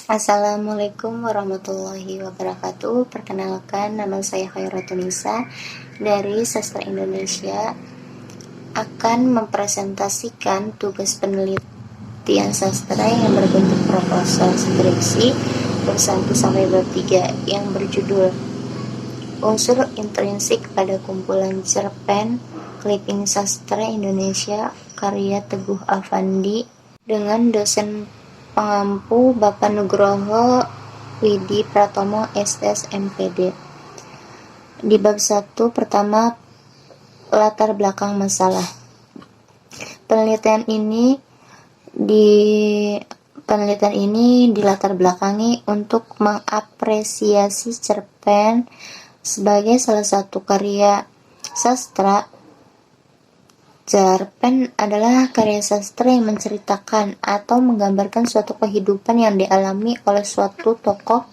Assalamualaikum warahmatullahi wabarakatuh. Perkenalkan, nama saya Khairatulnisa dari Sastra Indonesia, akan mempresentasikan tugas penelitian sastra yang berbentuk proposal skripsi bab 1 sampai bab 3 yang berjudul Unsur Intrinsik pada Kumpulan Cerpen Clipping Sastra Indonesia karya Teguh Affandi dengan dosen pengampu Bapak Nugroho Widi Pratomo SS MPD. Di bab 1 pertama, latar belakang masalah. Penelitian ini dilatar belakangi untuk mengapresiasi cerpen sebagai salah satu karya sastra. Cerpen adalah karya sastra yang menceritakan atau menggambarkan suatu kehidupan yang dialami oleh suatu tokoh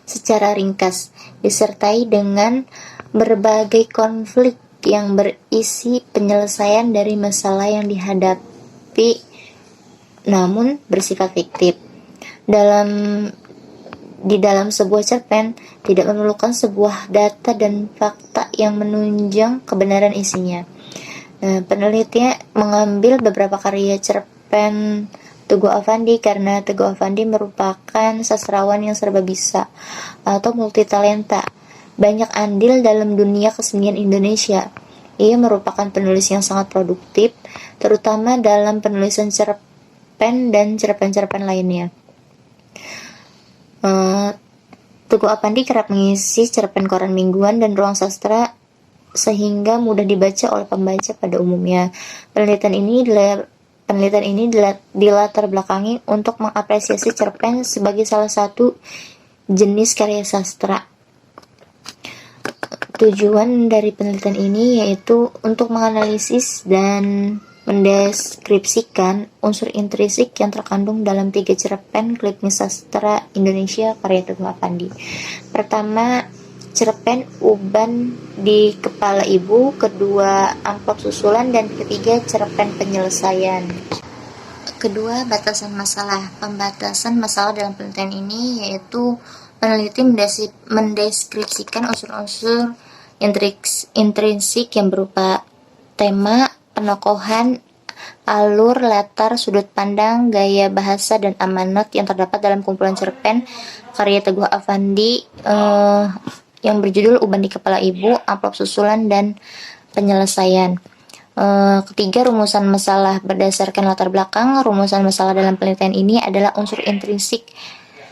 secara ringkas, disertai dengan berbagai konflik yang berisi penyelesaian dari masalah yang dihadapi, namun bersifat fiktif. Di dalam sebuah cerpen tidak memerlukan sebuah data dan fakta yang menunjang kebenaran isinya. Penelitian mengambil beberapa karya cerpen Teguh Affandi karena Teguh Affandi merupakan sastrawan yang serba bisa atau multitalenta, banyak andil dalam dunia kesenian Indonesia. Ia merupakan penulis yang sangat produktif, terutama dalam penulisan cerpen dan cerpen-cerpen lainnya. Teguh Affandi kerap mengisi cerpen koran mingguan dan ruang sastra sehingga mudah dibaca oleh pembaca pada umumnya. Penelitian ini dilatar belakangi untuk mengapresiasi cerpen sebagai salah satu jenis karya sastra. Tujuan dari penelitian ini yaitu untuk menganalisis dan mendeskripsikan unsur intrinsik yang terkandung dalam 3 cerpen clipping sastra Indonesia karya Teguh Affandi. Pertama, cerpen Uban di Kepala Ibu, kedua Amplop Susulan, dan ketiga cerpen Penyelesaian. Kedua, batasan masalah. Pembatasan masalah dalam penelitian ini yaitu peneliti mendeskripsikan unsur-unsur intrinsik yang berupa tema, penokohan, alur, latar, sudut pandang, gaya bahasa, dan amanat yang terdapat dalam kumpulan cerpen karya Teguh Affandi yang berjudul Uban di Kepala Ibu, Amplop Susulan, dan Penyelesaian. Ketiga, rumusan masalah. Berdasarkan latar belakang, rumusan masalah dalam penelitian ini adalah unsur intrinsik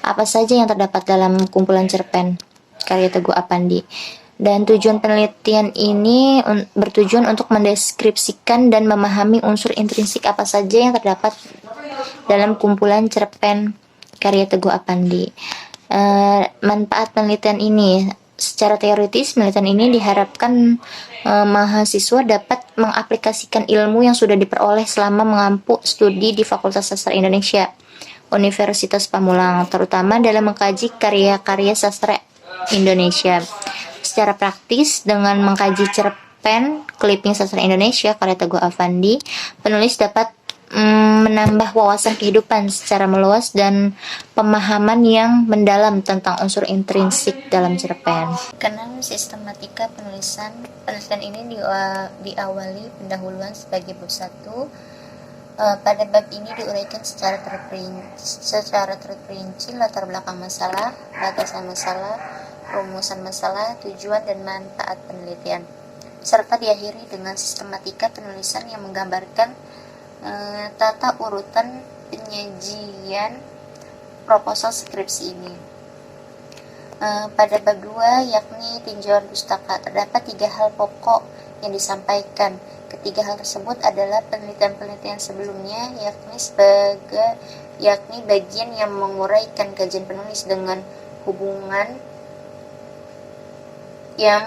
apa saja yang terdapat dalam kumpulan cerpen karya Teguh Affandi. Dan tujuan penelitian ini bertujuan untuk mendeskripsikan dan memahami unsur intrinsik apa saja yang terdapat dalam kumpulan cerpen karya Teguh Affandi. Manfaat penelitian ini: secara teoritis, penelitian ini diharapkan mahasiswa dapat mengaplikasikan ilmu yang sudah diperoleh selama mengampu studi di Fakultas Sastra Indonesia, Universitas Pamulang, terutama dalam mengkaji karya-karya sastra Indonesia. Secara praktis, dengan mengkaji cerpen clipping sastra Indonesia karya Teguh Affandi, penulis dapat menambah wawasan kehidupan secara meluas dan pemahaman yang mendalam tentang unsur intrinsik dalam cerpen. Kenal sistematika penulisan. Penelitian ini diawali pendahuluan sebagai bab 1. Pada bab ini diuraikan secara terperinci latar belakang masalah, batasan masalah, rumusan masalah, tujuan dan manfaat penelitian, serta diakhiri dengan sistematika penulisan yang menggambarkan tata urutan penyajian proposal skripsi ini. Pada bab 2, yakni tinjauan pustaka, terdapat 3 hal pokok yang disampaikan. Ketiga hal tersebut adalah penelitian-penelitian sebelumnya, yakni bagian yang menguraikan kajian penulis dengan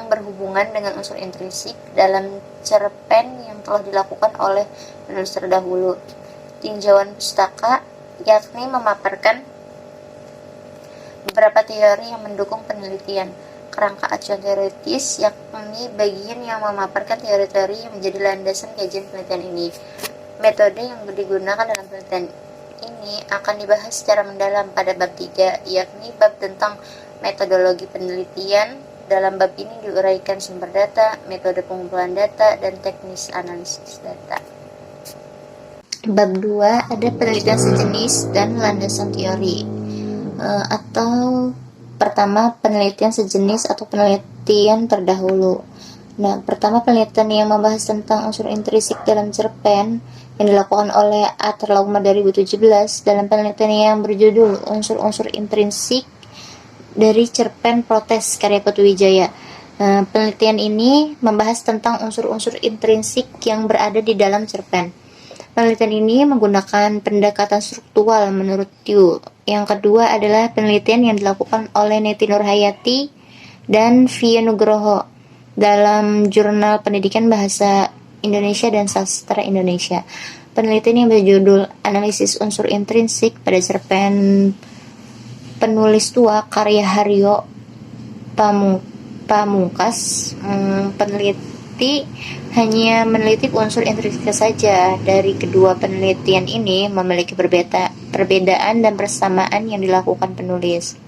berhubungan dengan unsur intrinsik dalam cerpen yang telah dilakukan oleh penulis terdahulu. Tinjauan pustaka, yakni memaparkan beberapa teori yang mendukung penelitian. Kerangka acuan teoritis, yakni bagian yang memaparkan teori-teori yang menjadi landasan kajian penelitian ini. Metode yang digunakan dalam penelitian ini ini akan dibahas secara mendalam pada bab 3, yakni bab tentang metodologi penelitian. Dalam bab ini diuraikan sumber data, metode pengumpulan data, dan teknis analisis data. Bab 2 ada penelitian sejenis dan landasan teori. Atau pertama, penelitian sejenis atau penelitian terdahulu. Nah, pertama penelitian yang membahas tentang unsur intrinsik dalam cerpen yang dilakukan oleh Aterlauma 2017 dalam penelitian yang berjudul Unsur-unsur intrinsik dari cerpen Protes karya Putu Wijaya. Penelitian ini membahas tentang unsur-unsur intrinsik yang berada di dalam cerpen. Penelitian ini menggunakan pendekatan struktural menurut Tiu. Yang kedua adalah penelitian yang dilakukan oleh Neti Nurhayati dan Via Nugroho dalam Jurnal Pendidikan Bahasa Indonesia dan Sastra Indonesia. Penelitian yang berjudul Analisis Unsur Intrinsik pada cerpen penulis tua karya Haryo Pamungkas. Peneliti hanya meneliti unsur intrinsik saja. Dari kedua penelitian ini memiliki perbedaan dan persamaan yang dilakukan penulis.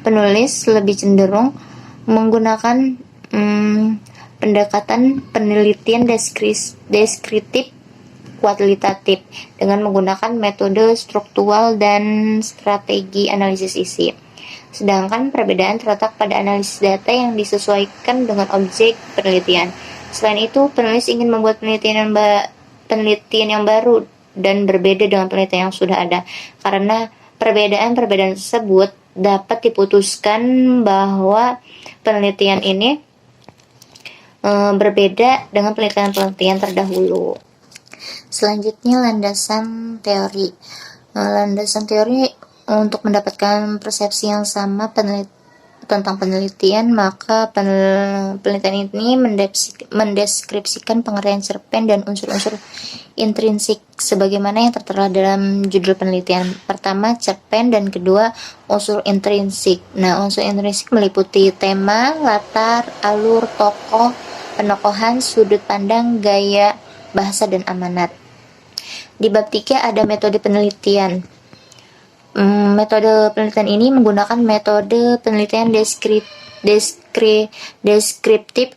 Penulis lebih cenderung menggunakan pendekatan penelitian deskriptif kualitatif dengan menggunakan metode struktural dan strategi analisis isi. Sedangkan perbedaan terletak pada analisis data yang disesuaikan dengan objek penelitian. Selain itu, penulis ingin membuat penelitian yang baru dan berbeda dengan penelitian yang sudah ada. Karena perbedaan tersebut dapat diputuskan bahwa penelitian ini berbeda dengan penelitian terdahulu. Selanjutnya, landasan teori. Landasan teori untuk mendapatkan persepsi yang sama tentang penelitian, maka penelitian ini mendeskripsikan pengertian cerpen dan unsur-unsur intrinsik sebagaimana yang tertera dalam judul penelitian. Pertama, cerpen, dan kedua, unsur intrinsik. Nah, unsur intrinsik meliputi tema, latar, alur, tokoh, penokohan, sudut pandang, gaya, bahasa, dan amanat. Di bab 3 ada metode penelitian. Metode penelitian ini menggunakan metode penelitian deskriptif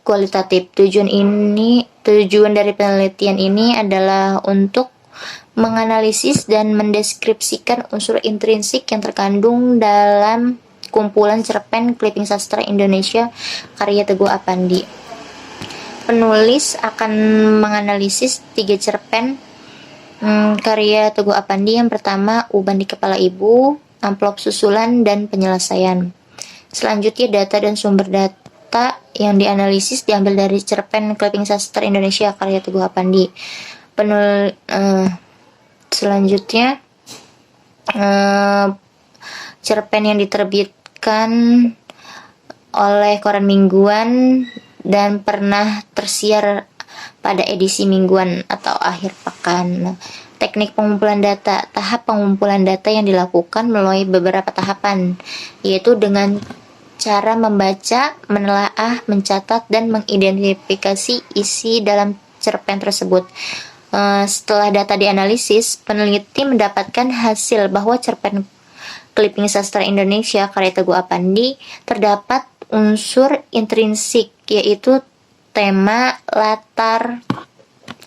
kualitatif. Tujuan dari penelitian ini adalah untuk menganalisis dan mendeskripsikan unsur intrinsik yang terkandung dalam kumpulan cerpen Clipping Sastra Indonesia karya Teguh Affandi. Penulis akan menganalisis 3 cerpen karya Teguh Affandi. Yang pertama, Uban di Kepala Ibu, Amplop Susulan, dan Penyelesaian. Selanjutnya, data dan sumber data yang dianalisis diambil dari cerpen Clipping Sastra Indonesia karya Teguh Affandi. Selanjutnya, cerpen yang diterbitkan oleh koran mingguan dan pernah tersiar pada edisi mingguan atau akhir pekan. Teknik pengumpulan data. Tahap pengumpulan data yang dilakukan melalui beberapa tahapan, yaitu dengan cara membaca, menelaah, mencatat, dan mengidentifikasi isi dalam cerpen tersebut. Setelah data dianalisis, peneliti mendapatkan hasil bahwa cerpen Clipping Sastra Indonesia karya Teguh Affandi terdapat unsur intrinsik, yaitu tema, latar,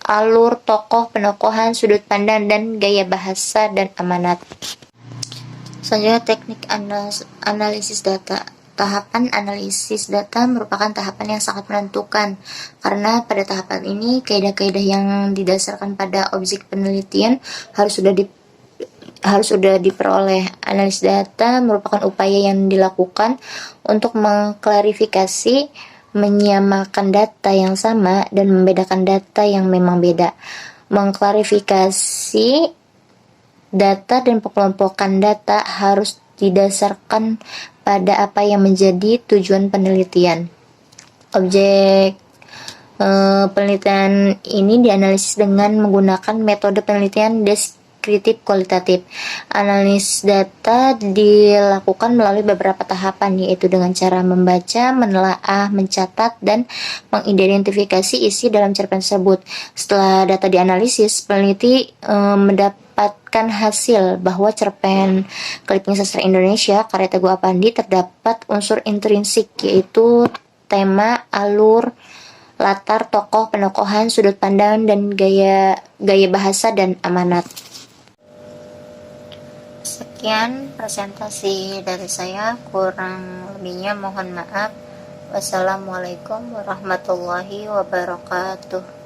alur, tokoh, penokohan, sudut pandang, dan gaya bahasa dan amanat. Selanjutnya, teknik analisis data. Tahapan analisis data merupakan tahapan yang sangat menentukan, karena pada tahapan ini kaidah-kaidah yang didasarkan pada objek penelitian harus sudah diperoleh. Analisis data merupakan upaya yang dilakukan untuk mengklarifikasi, menyamakan data yang sama, dan membedakan data yang memang beda. Mengklarifikasi data dan pengelompokan data harus didasarkan pada apa yang menjadi tujuan penelitian. Objek penelitian ini dianalisis dengan menggunakan metode penelitian deskriptif kualitatif. Analisis data dilakukan melalui beberapa tahapan, yaitu dengan cara membaca, menelaah, mencatat, dan mengidentifikasi isi dalam cerpen tersebut. Setelah data dianalisis, peneliti mendapatkan hasil bahwa cerpen Clipping Sastra Indonesia karya Teguh Afandi terdapat unsur intrinsik, yaitu tema, alur, latar tokoh, penokohan, sudut pandang, dan gaya bahasa dan amanat. Sekian presentasi dari saya, kurang lebihnya mohon maaf. Wassalamualaikum warahmatullahi wabarakatuh.